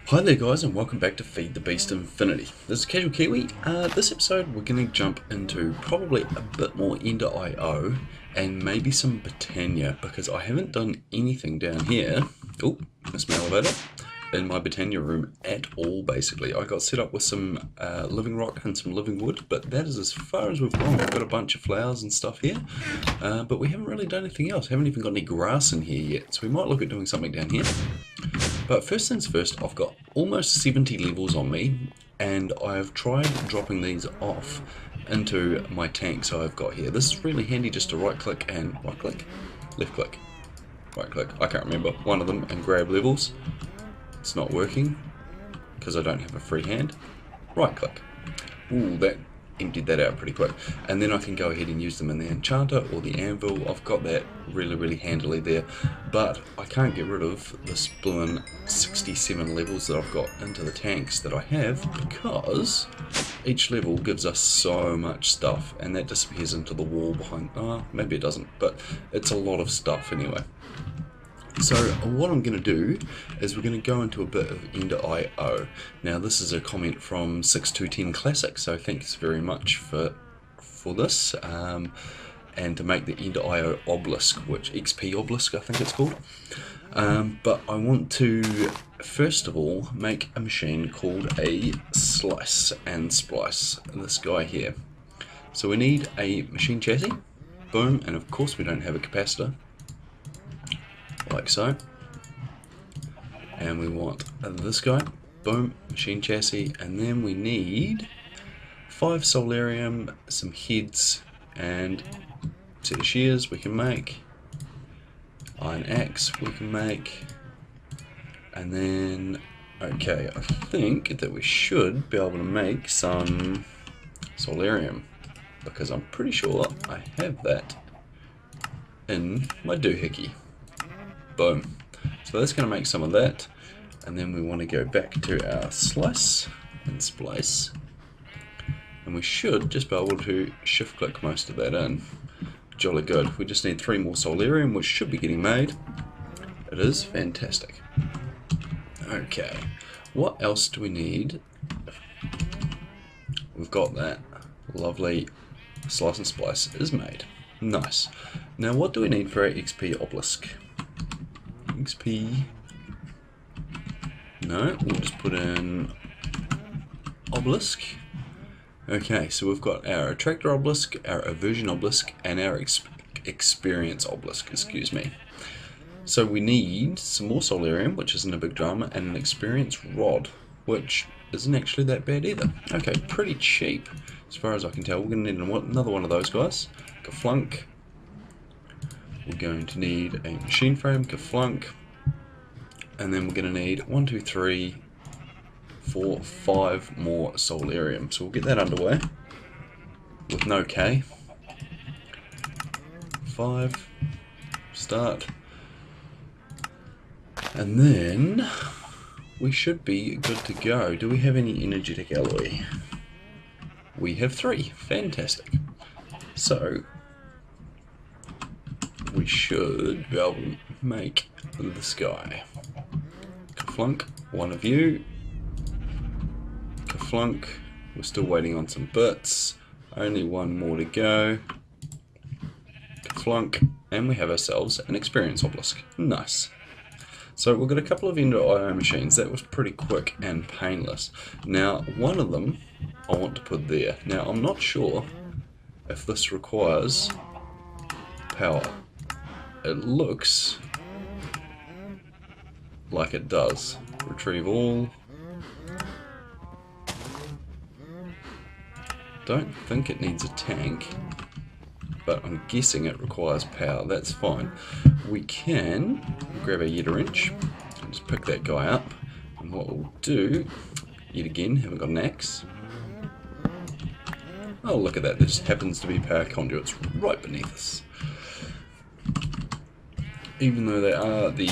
Hi there guys, and welcome back to Feed the Beast Infinity. This is CasualKiwi. This episode we're going to jump into probably a bit more Ender IO and maybe some Botania, because I haven't done anything down here, missed my elevator, in my Botania room at all basically. I got set up with some living rock and some living wood, but that is as far as we've gone. We've got a bunch of flowers and stuff here, but we haven't really done anything else. Haven't even got any grass in here yet, so we might look at doing something down here. But first things first, I've got almost 70 levels on me, and I've tried dropping these off into my tanks I've got here. This is really handy just to right click, left click, I can't remember, one of them, and grab levels. It's not working because I don't have a free hand. Right click. Ooh, that emptied that out pretty quick. And then I can go ahead and use them in the enchanter or the anvil. I've got that really handily there, but I can't get rid of this blowing 67 levels that I've got into the tanks that I have, because each level gives us so much stuff, and that disappears into the wall behind. Maybe it doesn't, but it's a lot of stuff anyway. So what I'm going to do is we're going to go into a bit of Ender IO. Now this is a comment from 6210 Classic, so thanks very much for this, and to make the Ender IO Obelisk, which XP Obelisk I think it's called. But I want to first of all make a machine called a Slice and Splice, this guy here. So we need a machine chassis, boom, and of course we don't have a capacitor, like so, and we want this guy, boom, machine chassis, and then we need 5 solarium, some heads, and set of shears we can make, iron axe we can make, and then, okay, I think that we should be able to make some solarium, because I'm pretty sure I have that in my doohickey. Boom. So that's going to make some of that, and then we want to go back to our slice and splice, and we should just be able to shift click most of that in. Jolly good. We just need 3 more solarium, which should be getting made. It is fantastic. Okay, what else do we need? We've got that. Lovely. Slice and splice is made. Nice. Now what do we need for our XP Obelisk? XP. No, we'll just put in Obelisk. Okay, so we've got our Attractor Obelisk, our Aversion Obelisk, and our Experience Obelisk, excuse me. So we need some more solarium, which isn't a big drama, and an Experience Rod, which isn't actually that bad either. Okay, pretty cheap as far as I can tell. We're going to need another one of those guys. Kaflunk. We're going to need a machine frame, Kaflunk, and then we're going to need 1, 2, 3, 4, 5 more solarium. So we'll get that underway with no K. 5, start, and then we should be good to go. Do we have any energetic alloy? We have 3. Fantastic. So we should be able to make this guy. Kaflunk, one of you. Kaflunk, we're still waiting on some bits. Only 1 more to go. Kaflunk, and we have ourselves an Experience Obelisk. Nice. So we've got a couple of Ender IO machines. That was pretty quick and painless. Now one of them I want to put there. Now I'm not sure if this requires power. It looks like it does. Retrieve all. Don't think it needs a tank, but I'm guessing it requires power. That's fine. We can grab a yet wrench and just pick that guy up, and what we'll do, yet again, haven't got an axe. Oh, look at that, there just happens to be power conduits right beneath us. Even though they are the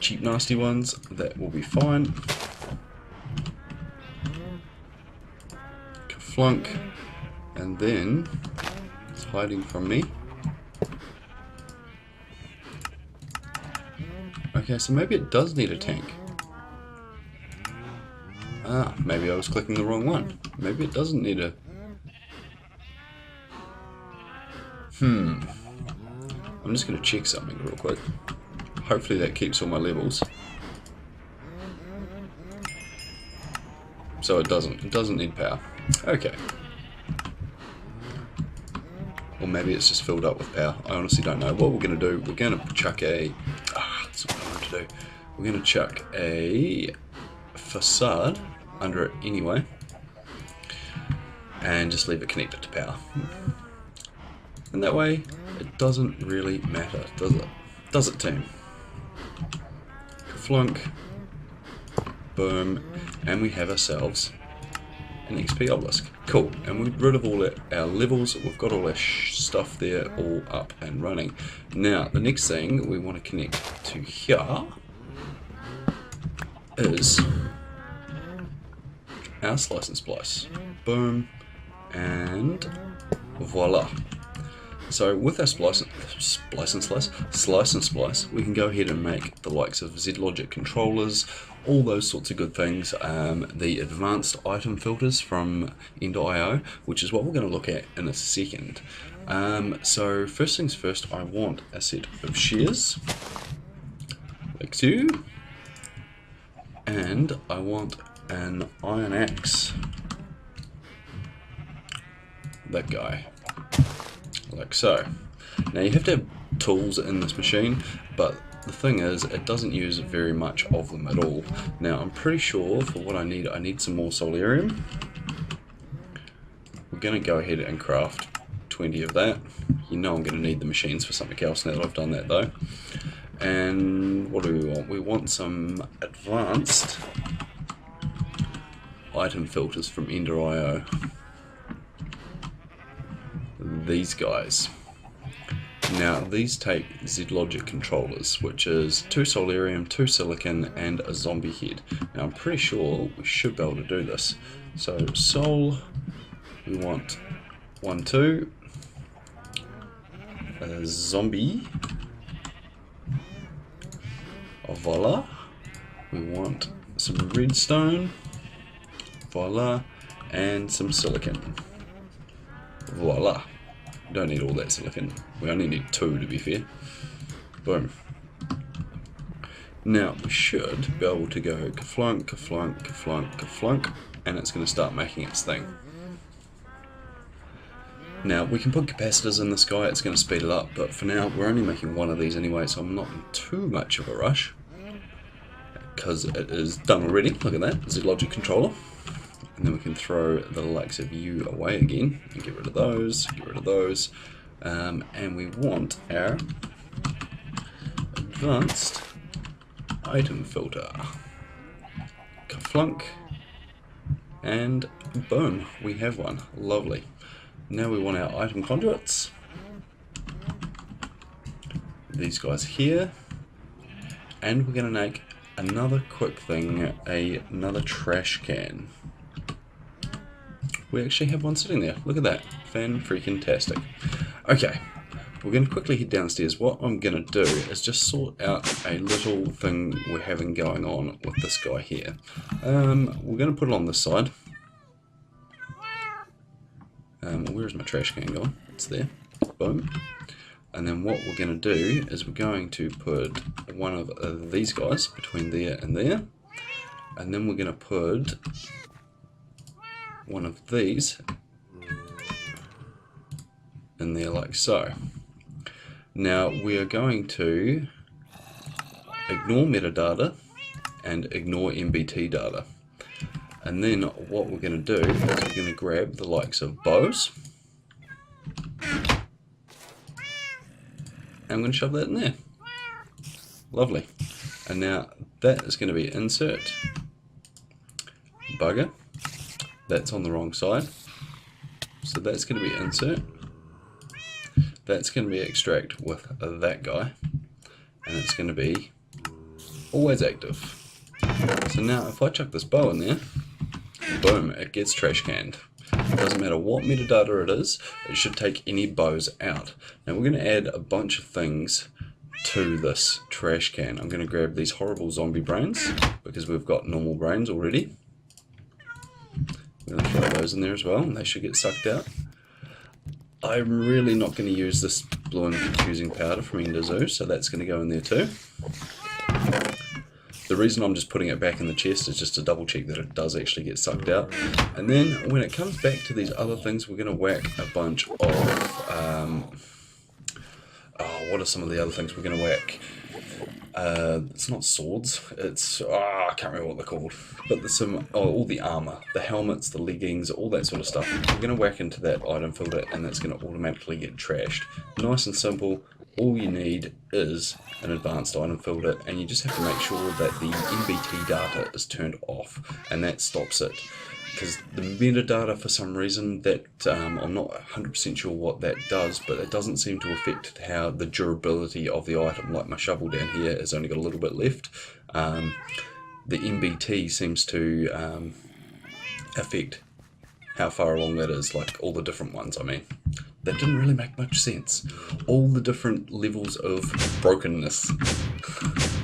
cheap nasty ones, that will be fine. Kaflunk, and then it's hiding from me. Okay, so maybe it does need a tank. Ah, maybe I was clicking the wrong one. Maybe it doesn't need a... I'm just going to check something real quick. Hopefully that keeps all my levels. So it doesn't need power. Okay. Or maybe it's just filled up with power. I honestly don't know. What we're going to do, we're going to chuck a... that's what I want to do. We're going to chuck a facade under it anyway. And just leave it connected to power. And that way, it doesn't really matter, does it? Does it, team? Flunk. Boom. And we have ourselves an XP Obelisk. Cool. And we're rid of all our levels. We've got all our stuff there all up and running. Now, the next thing we want to connect to here is our slice and splice. Boom. And voila. So with our slice and splice, we can go ahead and make the likes of Z-Logic controllers, all those sorts of good things, the advanced item filters from End.io, which is what we're going to look at in a second. So first things first, I want a set of shears, like so, and I want an iron axe, that guy. Like so. Now you have to have tools in this machine, but the thing is, it doesn't use very much of them at all. Now I'm pretty sure for what I need some more solarium. We're going to go ahead and craft 20 of that. You know I'm going to need the machines for something else now that I've done that though. And what do we want? We want some advanced item filters from End.io. These guys. Now these take Z-Logic controllers, which is 2 solarium, 2 silicon, and a zombie head. Now I'm pretty sure we should be able to do this. So sol, we want 1, 2, a zombie, voila, we want some redstone, voila, and some silicon. Voila. We don't need all that silicon. We only need 2 to be fair. Boom. Now we should be able to go kaflunk, kaflunk, kaflunk, kaflunk, and it's going to start making its thing. Now we can put capacitors in the sky, it's going to speed it up, but for now we're only making 1 of these anyway, so I'm not in too much of a rush. Because it is done already. Look at that, Z-Logic controller. And then we can throw the likes of you away again and get rid of those, and we want our advanced item filter. Kaflunk, and boom, we have one. Lovely. Now we want our item conduits. These guys here, and we're going to make another quick thing, another trash can. We actually have one sitting there. Look at that. Fan-freaking-tastic. Okay, we're going to quickly head downstairs. What I'm going to do is just sort out a little thing we're having going on with this guy here. We're going to put it on this side. Where's my trash can gone? It's there. Boom. And then what we're going to do is we're going to put one of these guys between there and there. And then we're going to put one of these in there like so. Now we are going to ignore metadata and ignore MBT data. And then what we're going to do is we're going to grab the likes of bows. I'm going to shove that in there. Lovely. And now that is going to be insert. Bugger. That's on the wrong side. So that's going to be insert. That's going to be extract with that guy. And it's going to be always active. So now if I chuck this bow in there, boom, it gets trash canned. It doesn't matter what metadata it is, it should take any bows out. Now we're going to add a bunch of things to this trash can. I'm going to grab these horrible zombie brains, because we've got normal brains already. I'm going to throw those in there as well, and they should get sucked out. I'm really not going to use this blue and confusing powder from Energistics, so that's going to go in there too. The reason I'm just putting it back in the chest is just to double check that it does actually get sucked out. And then when it comes back to these other things, we're going to whack a bunch of... what are some of the other things we're going to whack? It's not swords, it's, I can't remember what they're called, but there's some, all the armour, the helmets, the leggings, all that sort of stuff. We're going to whack into that item filter and that's going to automatically get trashed. Nice and simple, all you need is an advanced item filter, and you just have to make sure that the MBT data is turned off, and that stops it. Because the metadata, for some reason, that I'm not 100% sure what that does, but it doesn't seem to affect how the durability of the item. Like my shovel down here has only got a little bit left. The MBT seems to affect how far along that is, like all the different ones, I mean. That didn't really make much sense. All the different levels of brokenness.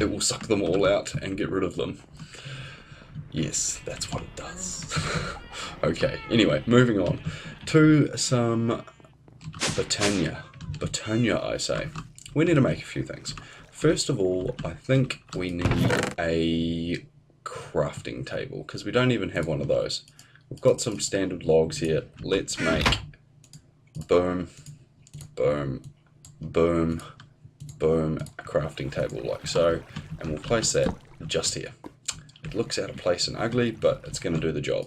It will suck them all out and get rid of them. Yes, that's what it does. Okay, anyway, moving on to some Botania. Botania, I say. We need to make a few things. First of all, I think we need a crafting table, because we don't even have one of those. We've got some standard logs here. Let's make boom, boom, boom, boom, a crafting table like so, and we'll place that just here. It looks out of place and ugly, but it's going to do the job.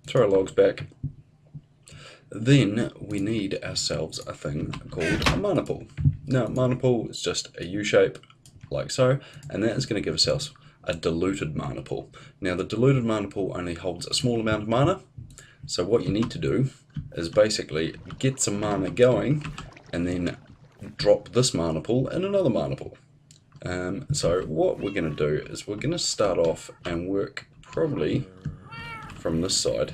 Throw our logs back. Then we need ourselves a thing called a mana pool. Now, mana pool is just a U-shape, like so, and that is going to give ourselves a diluted mana pool. Now, the diluted mana pool only holds a small amount of mana, so what you need to do is basically get some mana going, and then drop this mana pool in another mana pool. So what we're going to do is we're going to start off and work probably from this side.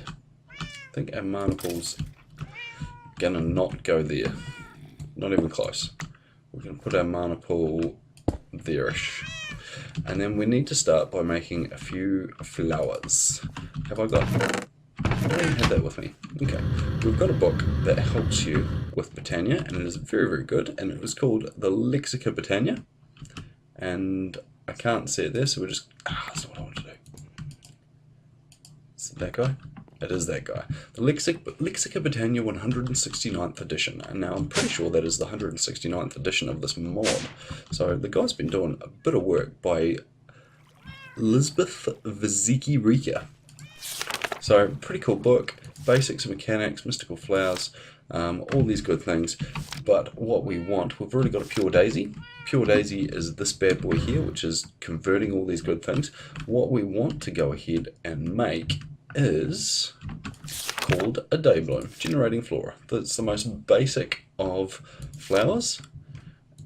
I think our mana pool's going to not go there, not even close. We're going to put our mana pool there-ish. And then we need to start by making a few flowers. Have I got... I don't even have that with me. Okay, we've got a book that helps you with Botania, and it is very, very good, and it was called the Lexica Botania. And I can't see it there, so we're just... that's not what I want to do. Is it that guy? It is that guy. The Lexica Botania 169th edition. And now I'm pretty sure that is the 169th edition of this mod. So the guy's been doing a bit of work by Lisbeth Vazkii. So pretty cool book. Basics of mechanics, mystical flowers, all these good things. But what we want, we've already got a Pure Daisy. Pure Daisy is this bad boy here, which is converting all these good things. What we want to go ahead and make is called a Daybloom, generating flora. That's the most basic of flowers,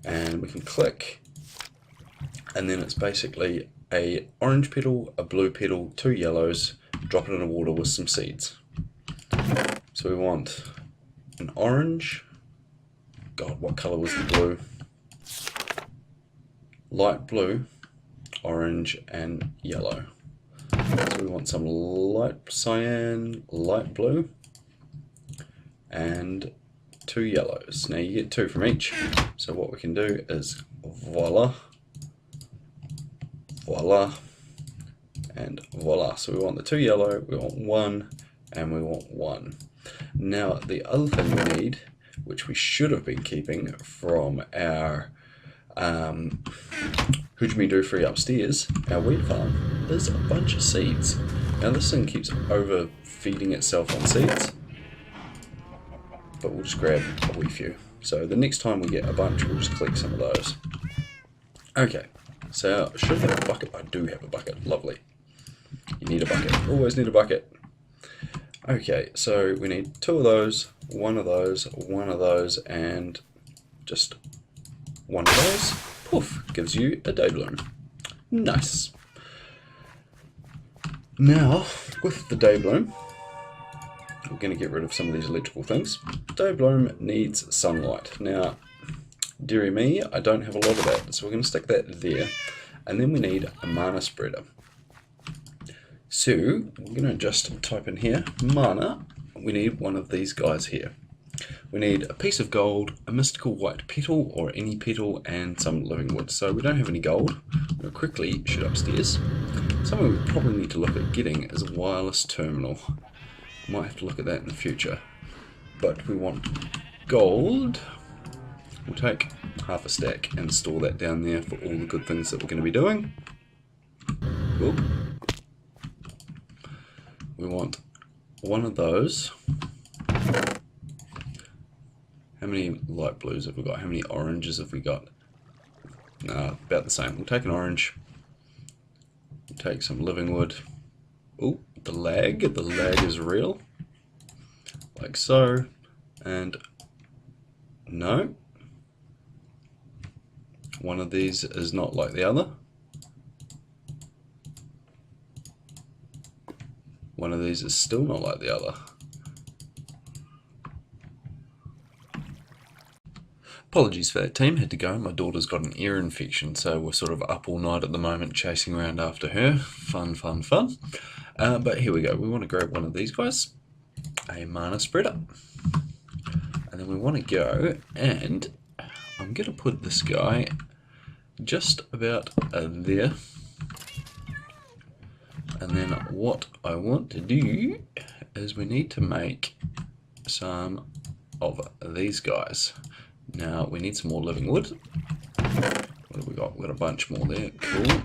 and we can click, and then it's basically a orange petal, a blue petal, 2 yellows, drop it in the water with some seeds. So we want an orange, god, what colour was the blue? Light blue, orange and yellow. So we want some light cyan, light blue, and 2 yellows. Now you get 2 from each, so what we can do is voila, voila, and voila. So we want the 2 yellow, we want 1, and we want 1. Now the other thing we need, which we should have been keeping from our do free upstairs, our wheat farm, is a bunch of seeds. Now this thing keeps overfeeding itself on seeds, but we'll just grab a wee few. So the next time we get a bunch, we'll just collect some of those. Okay, so I should have a bucket. I do have a bucket, lovely. You need a bucket, always need a bucket. Okay, so we need 2 of those, 1 of those, 1 of those, and just 1 of those. Poof, gives you a Daybloom. Nice. Now, with the Daybloom, we're going to get rid of some of these electrical things. Daybloom needs sunlight. Now, dearie me, I don't have a lot of that, so we're going to stick that there. And then we need a mana spreader. So we're going to just type in here, mana, we need one of these guys here. We need a piece of gold, a mystical white petal or any petal, and some living wood. So we don't have any gold. We'll quickly shoot upstairs. Something we probably need to look at getting is a wireless terminal. Might have to look at that in the future. But we want gold. We'll take half a stack and store that down there for all the good things that we're going to be doing. Cool. We want one of those. How many light blues have we got? How many oranges have we got? About the same. We'll take an orange. We'll take some living wood. Oh, the lag is real. Like so. And no. One of these is not like the other. One of these is still not like the other. Apologies for that, team, had to go. My daughter's got an ear infection, so we're sort of up all night at the moment chasing around after her. Fun, fun, fun. But here we go. We want to grab one of these guys, a mana spreader. And then we want to go, and I'm going to put this guy just about there. And then what I want to do is we need to make some of these guys. Now we need some more living wood. What have we got? We've got a bunch more there. Cool.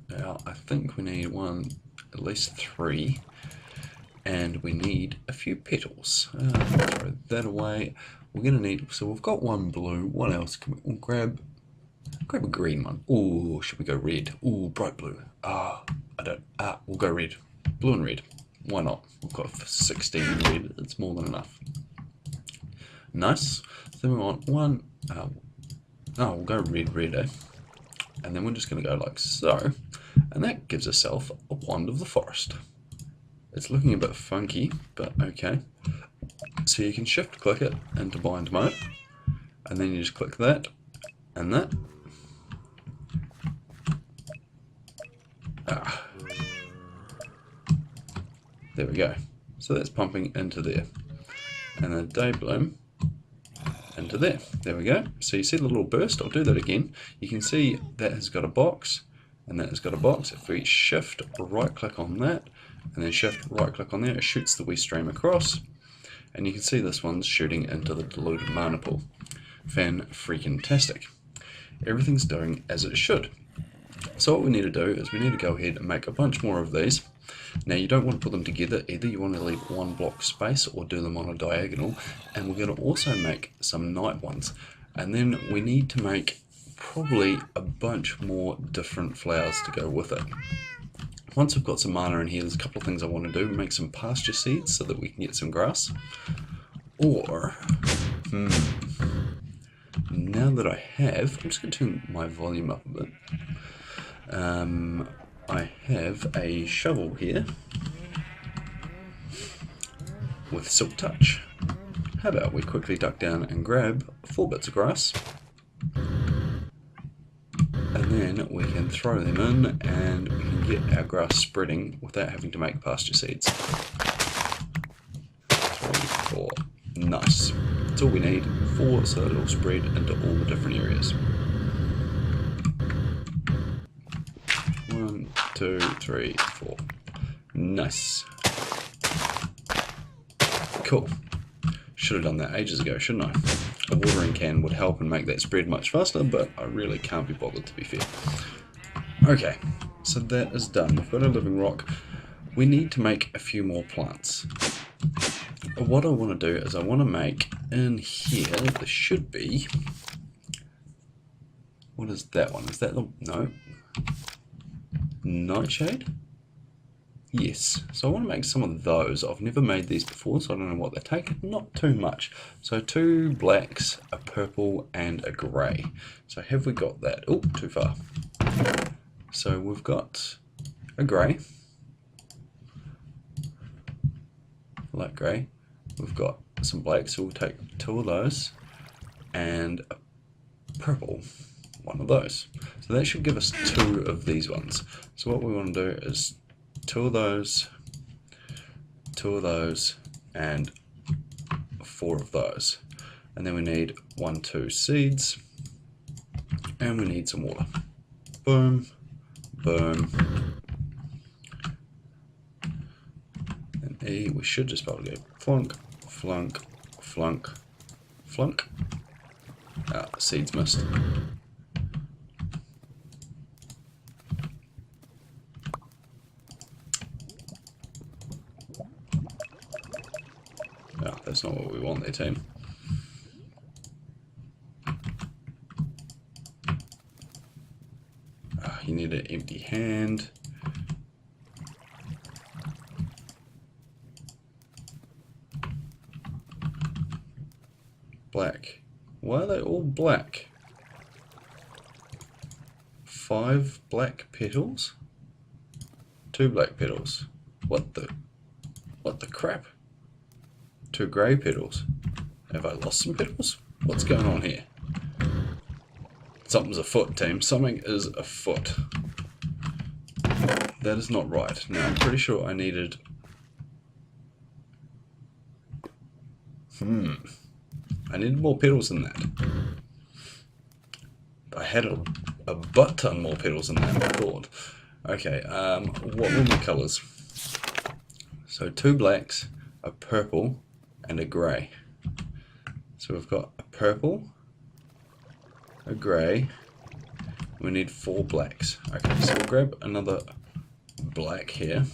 Now I think we need at least 3. And we need a few petals. Throw that away. We're going to need, so we've got 1 blue. What else? We'll grab a green one. Oh, should we go red? Oh, bright blue. We'll go red. Blue and red. Why not? We've got 16 red. It's more than enough. Nice. So we want one. We'll go red, eh? And then we're just going to go like so. And that gives ourselves a wand of the forest. It's looking a bit funky, but okay. So you can shift click it into bind mode. And then you just click that and that. There we go. So that's pumping into there. And the day bloom into there. There we go. So you see the little burst? I'll do that again. You can see that has got a box and that has got a box. If we shift right click on that and then shift right click on there, it shoots the wee stream across. And you can see this one's shooting into the diluted mana pool. Fan-freaking-tastic. Everything's doing as it should. So what we need to do is we need to go ahead and make a bunch more of these. Now you don't want to put them together either, you want to leave 1 block space or do them on a diagonal. And we're going to also make some night ones. And then we need to make probably a bunch more different flowers to go with it. Once I've got some mana in here, there's a couple of things I want to do. Make some pasture seeds so that we can get some grass. Or, now that I have, I'm just going to turn my volume up a bit. I have a shovel here with Silk Touch. How about we quickly duck down and grab 4 bits of grass, and then we can throw them in and we can get our grass spreading without having to make pasture seeds. 3, 4, nice. That's all we need, 4 so that it'll spread into all the different areas. 1, 2, 3, 4. Nice. Cool. Should have done that ages ago, shouldn't I? A watering can would help and make that spread much faster, but I really can't be bothered, to be fair. Okay, so that is done. We've got a living rock. We need to make a few more plants. What I want to do is I want to make in here, there should be... What is that one? Is that the... No. Nightshade? Yes, so I want to make some of those. I've never made these before, so I don't know what they take. Not too much. So 2 blacks, a purple, and a grey. So have we got that? Oh, too far. So we've got a grey, light grey. We've got some blacks, so we'll take 2 of those, and a purple, 1 of those. So that should give us 2 of these ones. So what we want to do is 2 of those, 2 of those, and 4 of those. And then we need 1, 2 seeds, and we need some water. Boom, boom. And E, we should just be able to go flunk, flunk, flunk, flunk. Ah, seeds missed. Ah, that's not what we want there, team. Ah, you need an empty hand. Black. Why are they all black? 5 black petals? 2 black petals. What the crap? 2 grey petals. Have I lost some petals? What's going on here? Something's afoot, team. Something is afoot. That is not right. Now, I'm pretty sure I needed... I needed more petals than that. I had a butt ton more petals than that, I thought. Okay, what were my colours? So 2 blacks, a purple, and a grey. So we've got a purple, a grey, we need 4 blacks. Okay, so we'll grab another black here.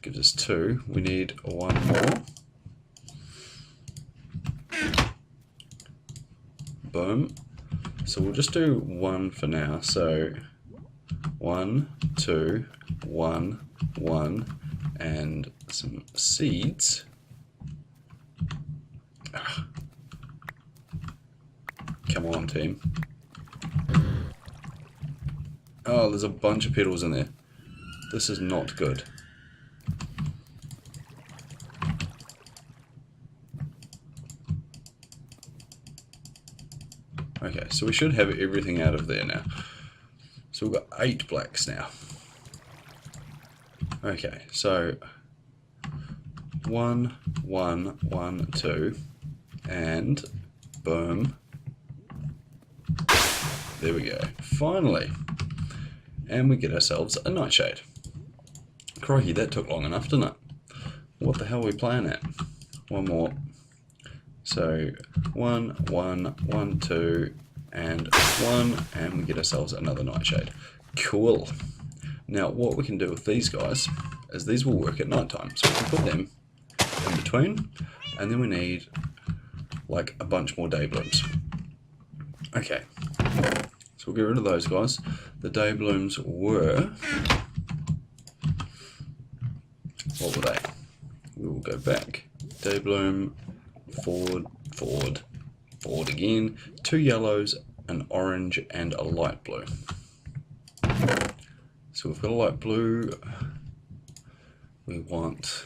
Gives us 2. We need 1 more. Boom. So we'll just do 1 for now. So 1, 2, 1, 1, and some seeds. Ah. Come on, team. Oh, there's a bunch of petals in there. This is not good. Okay, so we should have everything out of there now. So we've got 8 blacks now. Okay, so 1, 1, 1, 2, and boom. There we go. Finally. And we get ourselves a nightshade. Crikey, that took long enough, didn't it? What the hell are we playing at? 1 more. So 1, 1, 1, 2, and 1, and we get ourselves another nightshade. Cool. Now what we can do with these guys is these will work at night time. So we can put them in between, and then we need like a bunch more day blooms. Okay, so we'll get rid of those guys. The day blooms were, what were they? We will go back. Day bloom, forward, forward, forward again. 2 yellows, an orange, and a light blue. So we've got a light blue. We want,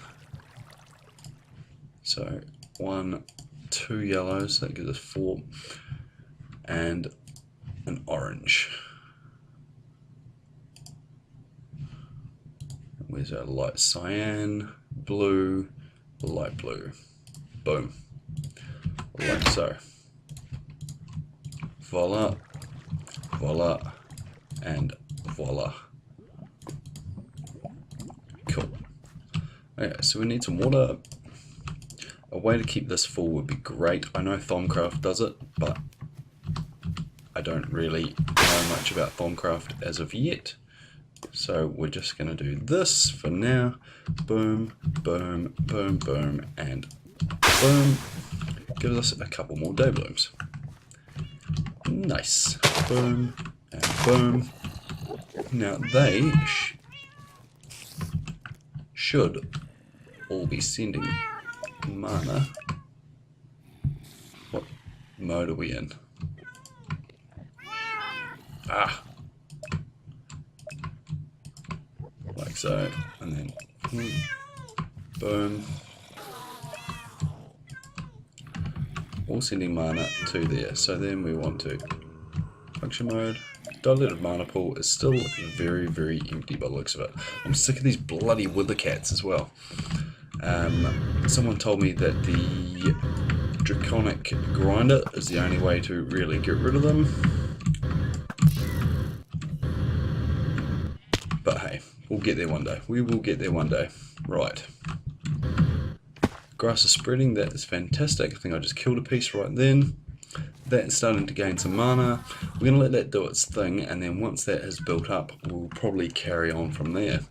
so 1, 2 yellows, that gives us 4, and an orange. Where's our light cyan, blue, light blue. Boom. Like so. Voila, voila, and voila. Cool. Okay, so we need some water. A way to keep this full would be great. I know ThomCraft does it, but I don't really know much about ThomCraft as of yet. So we're just going to do this for now. Boom, boom, boom, boom, and boom. Gives us a couple more day blooms. Nice. Boom, and boom. Now they should all be sending mana. What mode are we in? Ah. Like so, and then boom. All sending mana to there. So then we want to function mode, diluted mana pool is still very, very empty by the looks of it. I'm sick of these bloody wither cats as well. Someone told me that the Draconic Grinder is the only way to really get rid of them. But hey, we'll get there one day. We will get there one day. Right. Grass is spreading. That is fantastic. I think I just killed a piece right then. That's starting to gain some mana. We're going to let that do its thing, and then once that has built up, we'll probably carry on from there.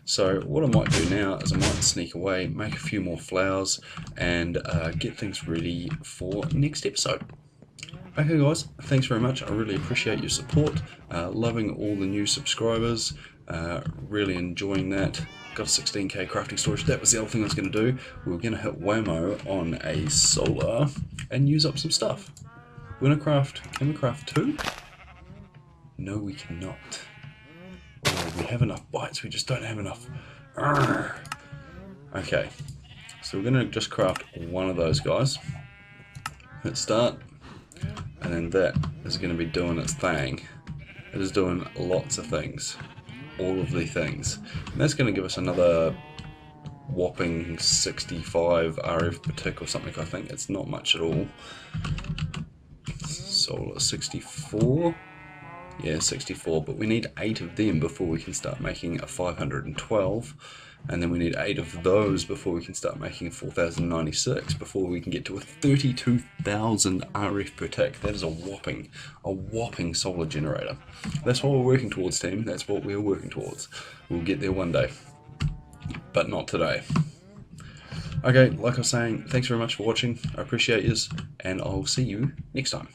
So what I might do now is I might sneak away, make a few more flowers, and get things ready for next episode. Okay guys, thanks very much. I really appreciate your support. Loving all the new subscribers. Really enjoying that. Got a 16k crafting storage. That was the other thing I was going to do. We were going to hit Waymo on a solar and use up some stuff. Can we craft 2? No, we cannot. Oh, we have enough bites, we just don't have enough. Arrgh. Okay, so we're going to just craft one of those guys. Hit start, and then that is going to be doing its thing. It is doing lots of things. All of the things. And that's going to give us another whopping 65 RF per tick or something, I think. It's not much at all. Solar 64. Yeah, 64, but we need 8 of them before we can start making a 512, and then we need 8 of those before we can start making a 4096, before we can get to a 32,000 RF per tick. That is a whopping solar generator. That's what we're working towards, team. That's what we're working towards. We'll get there one day, but not today. Okay, like I was saying, thanks very much for watching. I appreciate yous, and I'll see you next time.